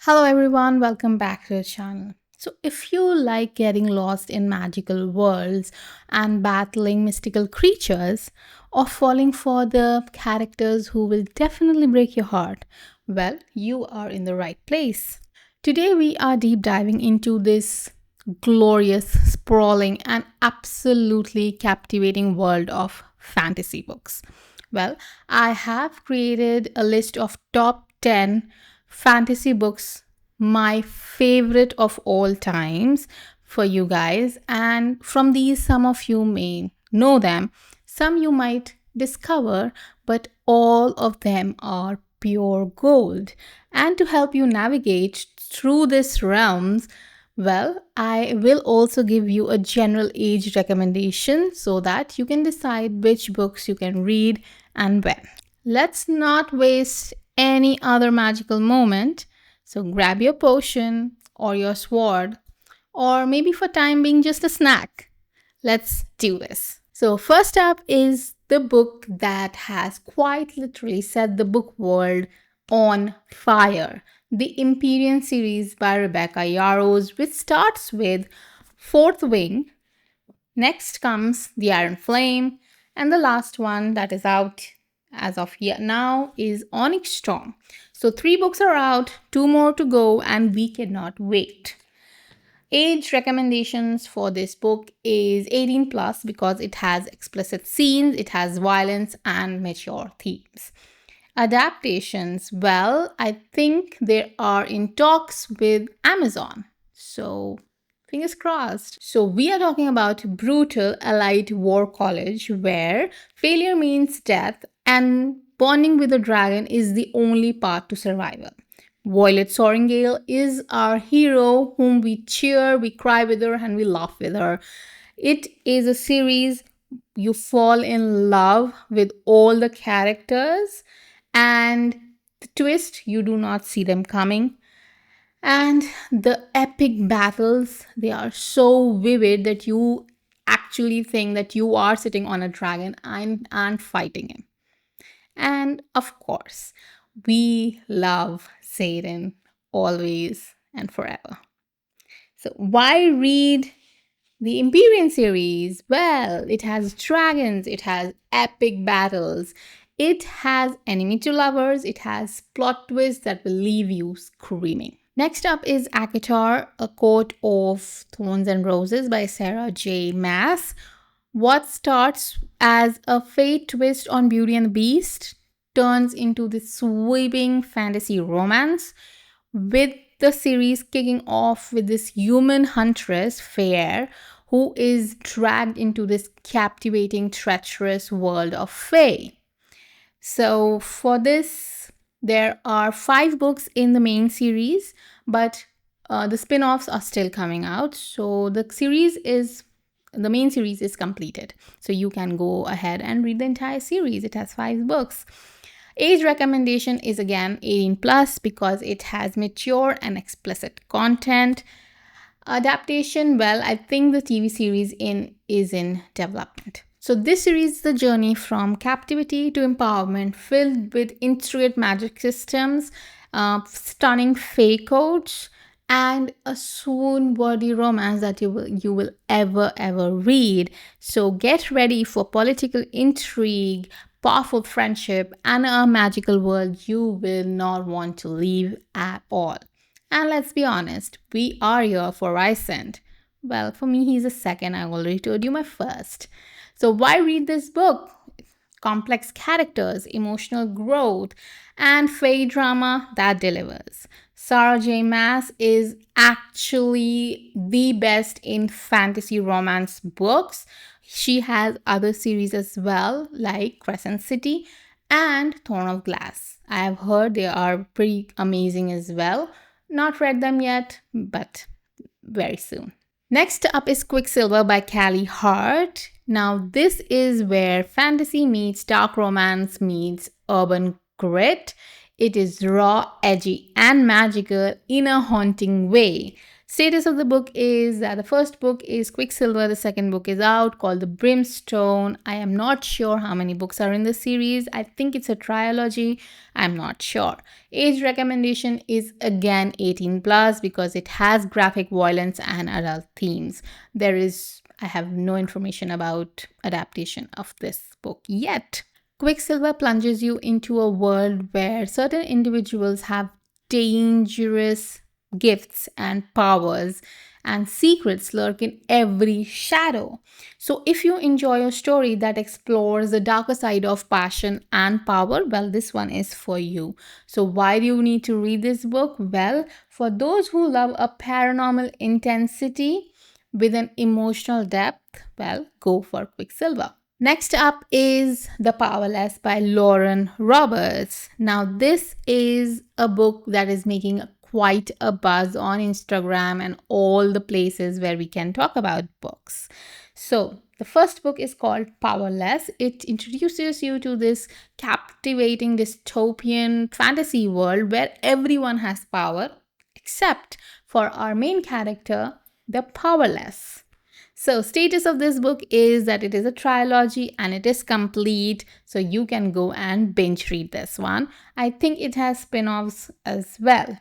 Hello everyone, welcome back to the channel. So if you like getting lost in magical worlds and battling mystical creatures or falling for the characters who will definitely break your heart, well, you are in the right place. Today we are deep diving into this glorious, sprawling and absolutely captivating world of fantasy books. Well, I have created a list of top 10 fantasy books, my favorite of all times for you guys. And from these, some of you may know them, some you might discover, but all of them are pure gold. And to help you navigate through these realms, well, I will also give you a general age recommendation so that you can decide which books you can read and when. Let's not waste any other magical moment. So grab your potion or your sword, or maybe for time being just a snack. Let's do this. So, first up is the book that has quite literally set the book world on fire. The Empyrean series by Rebecca Yarros, which starts with Fourth Wing. Next comes The Iron Flame, and the last one that is out as of yet now is Onyx Storm. So, three books are out, two more to go, and we cannot wait. Age recommendations for this book is 18 plus because it has explicit scenes, it has violence and mature themes. Adaptations, well, I think they are in talks with Amazon. So, fingers crossed. So, we are talking about Brutal Allied War College, where failure means death and bonding with a dragon is the only path to survival. Violet Soaringale is our hero whom we cheer, we cry with her, and we laugh with her. It is a series you fall in love with all the characters, and the twist, you do not see them coming. And the epic battles, they are so vivid that you actually think that you are sitting on a dragon and fighting him. And of course, we love Satan always and forever. So, why read the Empyrean series? Well, it has dragons, it has epic battles, it has enemy to lovers, it has plot twists that will leave you screaming. Next up is ACOTAR, A Court of Thorns and Roses by Sarah J. Maas. What starts as a fate twist on Beauty and the Beast turns into this sweeping fantasy romance, with the series kicking off with this human huntress, Fae, who is dragged into this captivating, treacherous world of Fae. So, for this, there are 5 books in the main series, but the spin offs are still coming out. So, the main series is completed. So, you can go ahead and read the entire series. It has 5 books. Age recommendation is again 18 plus because it has mature and explicit content. Adaptation, well, I think the TV series is in development. So this series is the journey from captivity to empowerment, filled with intricate magic systems, stunning fake codes, and a swoon-worthy romance that you will ever read. So get ready for political intrigue, powerful friendship, and a magical world you will not want to leave at all. And let's be honest, we are here for Rysand. Well, for me, he's a second. I already told you my first. So why read this book? Complex characters, emotional growth, and Fae drama that delivers. Sarah J. Maas is actually the best in fantasy romance books. She has other series as well, like Crescent City and Throne of Glass. I have heard they are pretty amazing as well. Not read them yet, but very soon. Next up is Quicksilver by Callie Hart. Now, this is where fantasy meets dark romance meets urban grit. It is raw, edgy, and magical in a haunting way. Status of the book is that the first book is Quicksilver, the second book is out called The Brimstone. I am not sure how many books are in the series. I think it's a trilogy. I'm not sure. Age recommendation is again 18 plus because it has graphic violence and adult themes. I have no information about adaptation of this book yet. Quicksilver plunges you into a world where certain individuals have dangerous gifts and powers, and secrets lurk in every shadow. So, if you enjoy a story that explores the darker side of passion and power, well, this one is for you. So, why do you need to read this book? Well, for those who love a paranormal intensity with an emotional depth, well, go for Quicksilver. Next up is The Powerless by Lauren Roberts. Now, this is a book that is making quite a buzz on Instagram and all the places where we can talk about books. So, the first book is called Powerless. It introduces you to this captivating dystopian fantasy world where everyone has power except for our main character, the powerless. So, status of this book is that it is a trilogy and it is complete. So, you can go and binge read this one. I think it has spin offs as well.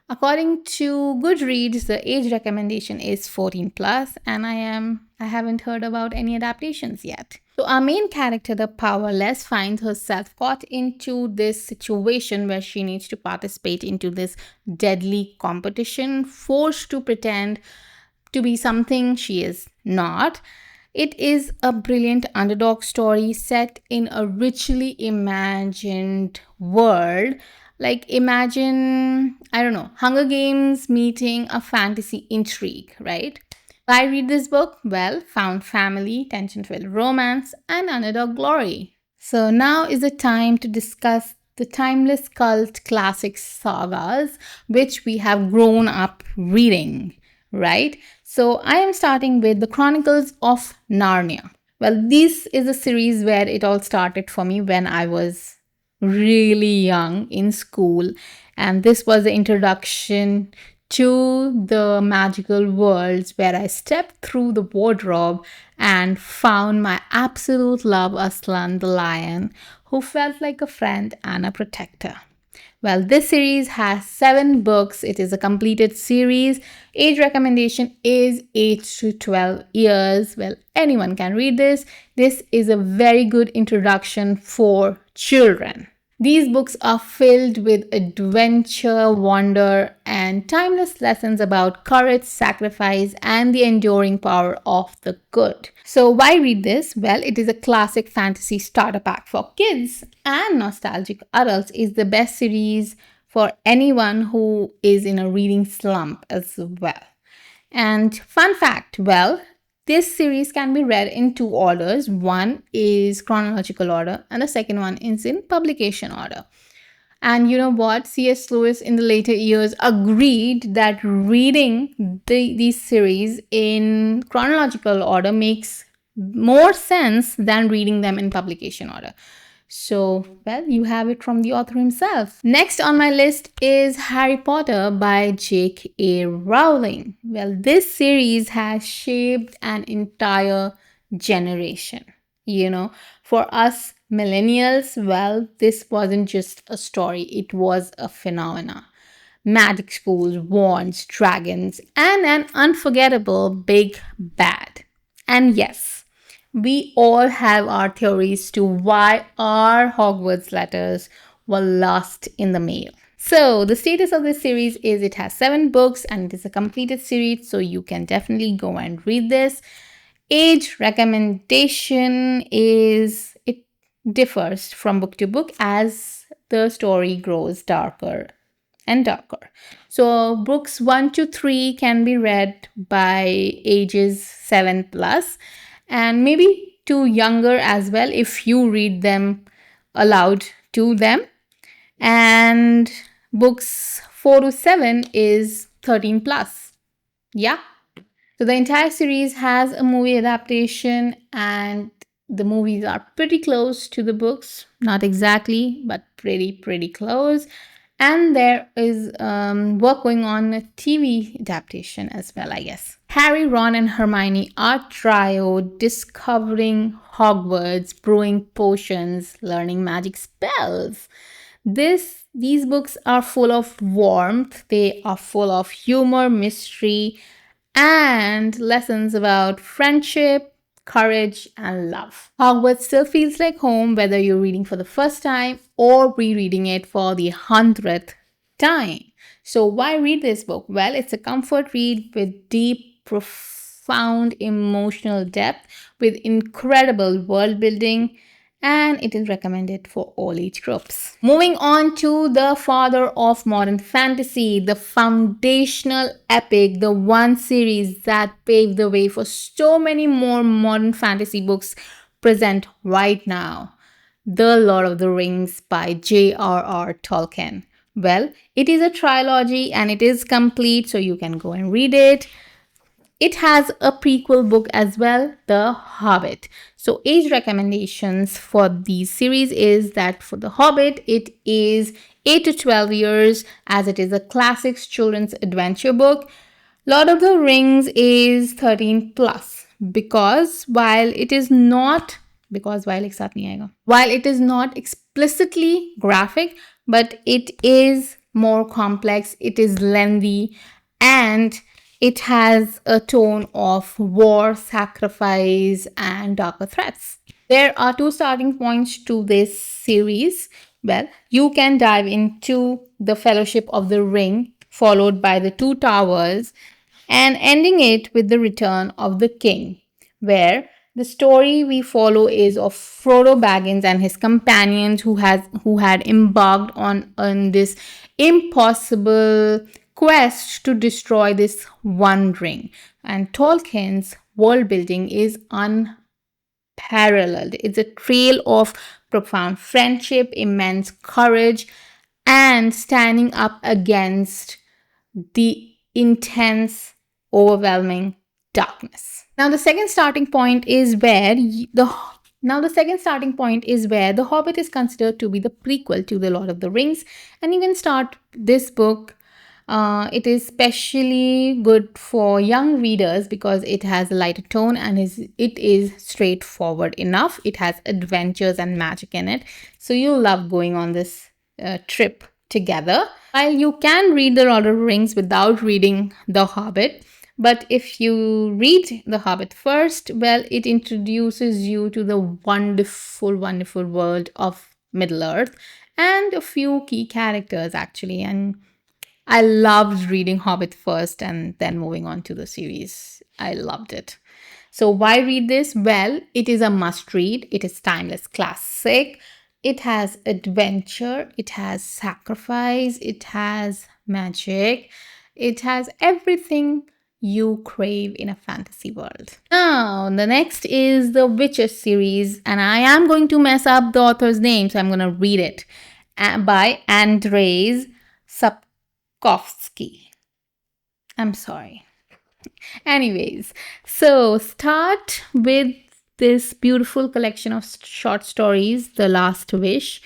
According to Goodreads, the age recommendation is 14 plus, and I haven't heard about any adaptations yet. So our main character, the powerless, finds herself caught into this situation where she needs to participate into this deadly competition, forced to pretend to be something she is not. It is a brilliant underdog story set in a richly imagined world. Like, imagine, I don't know, Hunger Games meeting a fantasy intrigue, right? Why read this book? Well, found family, tension-filled romance, and underdog glory. So now is the time to discuss the timeless cult classic sagas, which we have grown up reading, right? So I am starting with the Chronicles of Narnia. Well, this is a series where it all started for me when I was really young in school, and this was the introduction to the magical worlds where I stepped through the wardrobe and found my absolute love, Aslan the lion, who felt like a friend and a protector. Well, this series has 7 books. It is a completed series. Age recommendation is 8 to 12 years. Well, anyone can read this. This is a very good introduction for children. These books are filled with adventure, wonder, and timeless lessons about courage, sacrifice, and the enduring power of the good. So, why read this? Well, it is a classic fantasy starter pack for kids, and nostalgic adults is the best series for anyone who is in a reading slump as well. And fun fact, well, this series can be read in 2 orders. One is chronological order and the second one is in publication order. And you know what? C.S. Lewis in the later years agreed that reading these series in chronological order makes more sense than reading them in publication order. So, well, you have it from the author himself. Next on my list is Harry Potter by J.K. Rowling. Well, this series has shaped an entire generation. For us millennials, well, this wasn't just a story, it was a phenomena. Magic schools, wands, dragons, and an unforgettable big bad. And yes, we all have our theories to why our Hogwarts letters were lost in the mail. So, the status of this series is it has 7 books and it is a completed series, so you can definitely go and read this. Age recommendation is it differs from book to book as the story grows darker and darker. So, books 1 to 3 can be read by ages 7 plus, and maybe to younger as well if you read them aloud to them. And books 4 to 7 is 13 plus. Yeah. So the entire series has a movie adaptation, and The movies are pretty close to the books, not exactly, but pretty close. And there is work going on a TV adaptation as well, I guess. Harry, Ron, and Hermione are trio discovering Hogwarts, brewing potions, learning magic spells. These books are full of warmth, they are full of humor, mystery, and lessons about friendship, courage, and love. Hogwarts still feels like home whether you're reading for the first time or rereading it for the 100th time. So, why read this book? Well, it's a comfort read with deep, profound emotional depth, with incredible world building, and it is recommended for all age groups. Moving on to the father of modern fantasy, the foundational epic, the one series that paved the way for so many more modern fantasy books present right now. The Lord of the Rings by J.R.R. Tolkien. Well, it is a trilogy and it is complete, so you can go and read it. It has a prequel book as well, The Hobbit. So age recommendations for the series is that for The Hobbit, it is 8 to 12 years as it is a classic children's adventure book. Lord of the Rings is 13 plus because while it is not while it is not explicitly graphic, but it is more complex, it is lengthy, and it has a tone of war, sacrifice, and darker threats. There are two starting points to this series. Well, you can dive into the Fellowship of the Ring, followed by the Two Towers, and ending it with the Return of the King, where the story we follow is of Frodo Baggins and his companions who had embarked on this impossible quest to destroy this one ring. And Tolkien's world building is unparalleled. It's a trail of profound friendship, immense courage, and standing up against the intense, overwhelming darkness. Now the second starting point is where The Hobbit is considered to be the prequel to The Lord of the Rings, and you can start this book. It is especially good for young readers because it has a lighter tone and it is straightforward enough. It has adventures and magic in it, so you'll love going on this trip together. While you can read The Lord of the Rings without reading The Hobbit, but if you read The Hobbit first, well, it introduces you to the wonderful world of Middle-earth and a few key characters actually. And I loved reading Hobbit first and then moving on to the series. I loved it. So why read this? Well, it is a must read. It is timeless classic. It has adventure. It has sacrifice. It has magic. It has everything you crave in a fantasy world. Now, the next is the Witcher series, and I am going to mess up the author's name, so I'm going to read it. By Andrzej Sapkowski. I'm sorry. Anyways, so start with this beautiful collection of short stories, The Last Wish,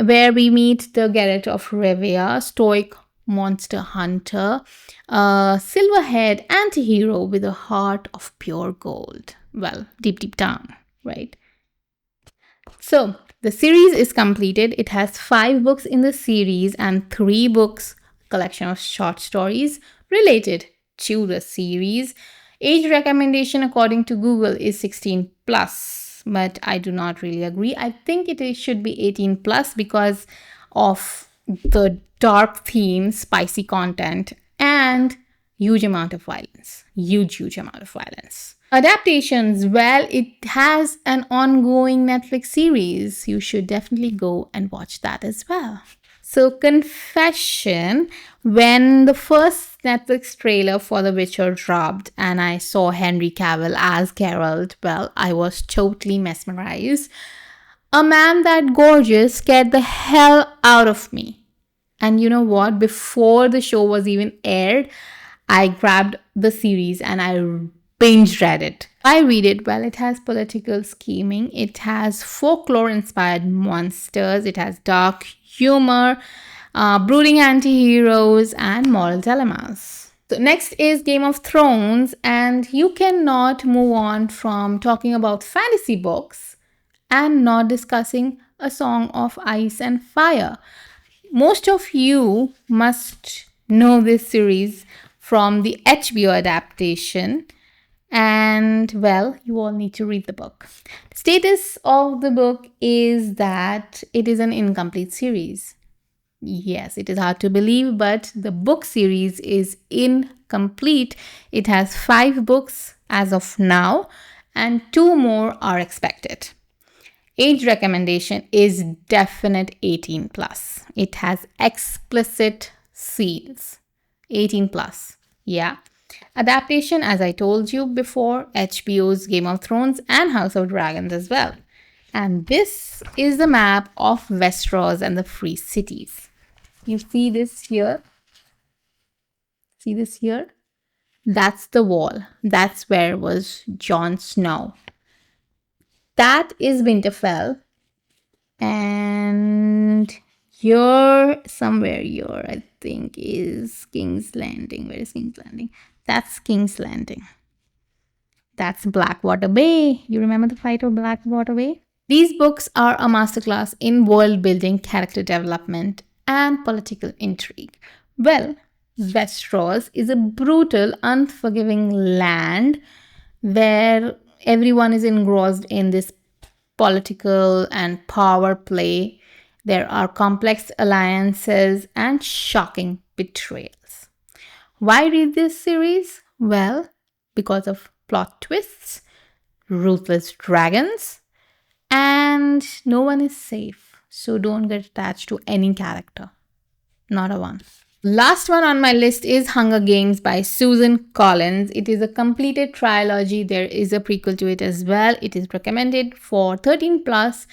where we meet the Geralt of Rivia, stoic monster hunter, a silver-haired anti-hero with a heart of pure gold. Well, deep down, right? So, the series is completed. It has 5 books in the series and 3 books, collection of short stories related to the series. Age recommendation according to Google is 16 plus, but I do not really agree. I think it should be 18 plus because of the dark theme, spicy content, and huge amount of violence. Huge amount of violence. Adaptations, well, it has an ongoing Netflix series. You should definitely go and watch that as well. So, confession, when the first Netflix trailer for The Witcher dropped and I saw Henry Cavill as Geralt, well, I was totally mesmerized. A man that gorgeous scared the hell out of me. And you know what? Before the show was even aired, I grabbed the series and I binge read it. I read it. Well, it has political scheming, it has folklore inspired monsters, it has dark humor, brooding anti-heroes, and moral dilemmas. So next is Game of Thrones, and you cannot move on from talking about fantasy books and not discussing A Song of Ice and Fire. Most of you must know this series from the HBO adaptation, and well, you all need to read the book. The status of the book is that it is an incomplete series. Yes, it is hard to believe, but the book series is incomplete. It has 5 books as of now, and 2 more are expected. Age recommendation is definite 18 plus. It has explicit scenes. 18 plus. Yeah. Adaptation, as I told you before, HBO's Game of Thrones and House of Dragons as well. And this is the map of Westeros and the Free Cities. You see this here? See this here? That's the wall. That's where was Jon Snow. That is Winterfell. And somewhere here, I think, is King's Landing. Where is King's Landing? That's King's Landing. That's Blackwater Bay. You remember the fight of Blackwater Bay? These books are a masterclass in world building, character development, and political intrigue. Well, Westeros is a brutal, unforgiving land where everyone is engrossed in this political and power play. There are complex alliances and shocking betrayals. Why read this series? Well, because of plot twists, ruthless dragons, and no one is safe. So don't get attached to any character. Not a one. Last one on my list is Hunger Games by Susan Collins. It is a completed trilogy. There is a prequel to it as well. It is recommended for 13 plus,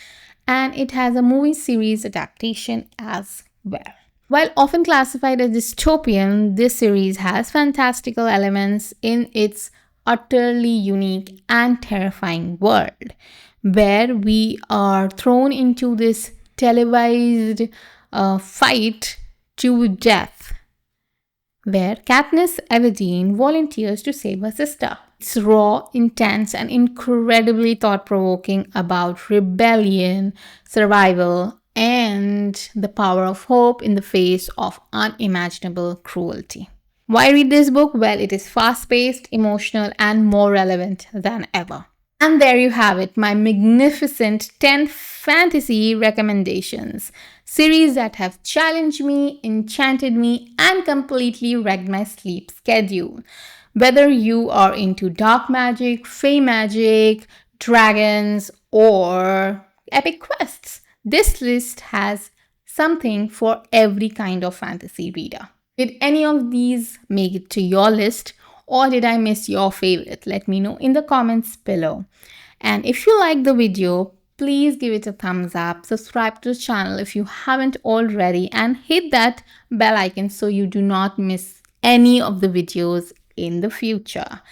and it has a movie series adaptation as well. While often classified as dystopian, this series has fantastical elements in its utterly unique and terrifying world, where we are thrown into this televised fight to death, where Katniss Everdeen volunteers to save her sister. It's raw, intense, and incredibly thought-provoking about rebellion, survival, and the power of hope in the face of unimaginable cruelty. Why read this book? Well, it is fast-paced, emotional, and more relevant than ever. And there you have it, my magnificent 10 fantasy recommendations. Series that have challenged me, enchanted me, and completely wrecked my sleep schedule. Whether you are into dark magic, Fae Magic, dragons, or epic quests, this list has something for every kind of fantasy reader. Did any of these make it to your list? Or did I miss your favorite? Let me know in the comments below. And if you like the video, please give it a thumbs up, subscribe to the channel if you haven't already, and hit that bell icon so you do not miss any of the videos in the future.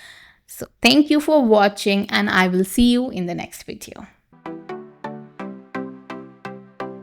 So thank you for watching, and I will see you in the next video.